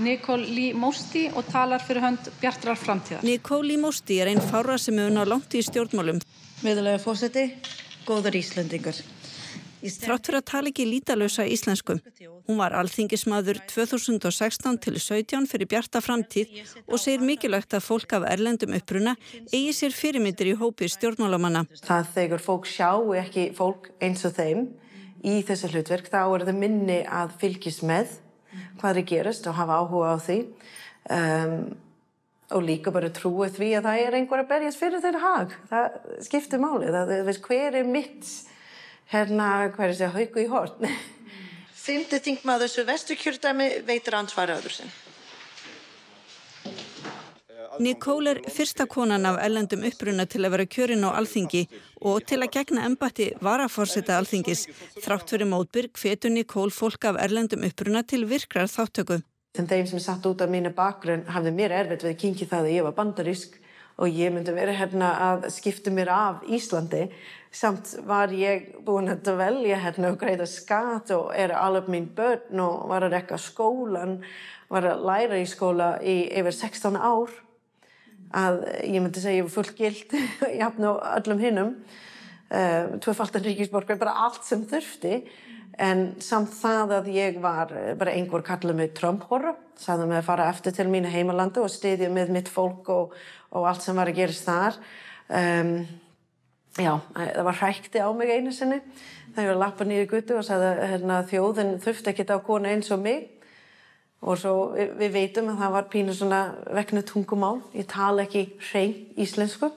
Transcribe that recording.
Nicole Lee Mosti og talar fyrir hönd Bjartrar framtíðar. Nicole Lee Mosti einn fárra sem hefur náð langt í stjórnmálum. Virðulegur forseti, góðir Íslendingar. Þrátt fyrir að tala ekki lýtalausa íslensku. Hún var alþingismaður 2016 til 17 fyrir Bjarta framtíð og segir mikilvægt að fólk af erlendum uppruna eigi sér fyrirmyndir í hópi stjórnmálamanna. Það þegar fólk sjá ekki fólk eins og þeim í þessi hlutverk, þá það minni að fylgjast með hvað gerast og hafa áhuga á því. Og líka bara trúi því að það einhver að berjast fyrir þeirra hag. Það skiptir máli. Hver mitt hver segja hauku í horn. 5. þingmaður Suðvesturkjördæmi veitir ansvar öðru sinn. Nicole fyrsta konan af erlendum uppruna til að vera kjörin á Alþingi og til að gegna embætti varaforseta Alþingis. Þrátt fyrir mótbyrg hvetur Nicole fólk af erlendum uppruna til virkrar þáttöku. Þeim sem satt út af mína bakgrunn hafði mér erfitt við að kynkja það að ég var bandarísk og ég myndi vera að skipta mér af Íslandi. Samt var ég búin að velja og greiða skatt og alveg mín börn og var að rekka skólan, var að læra í skóla í yfir 16 ár. Að ég myndi segja ég var fullgild jafn og öllum hinum. Tvöfaldan ríkisborgari, bara allt sem þurfti. En samt það að ég var bara einhver kallað mig Trump-horra, sagði mig að fara eftir til mínu heimalandi og styðja með mitt fólk og allt sem var að gerast þar. Já, það var hrækti á mig einu sinni. Það var að lappa niður í götu og sagði að þjóðin þurfti ekkert á konu eins og mig. Og svo við veitum að það var pínu svona vegna tungumál. Ég tala ekki hrein íslensku.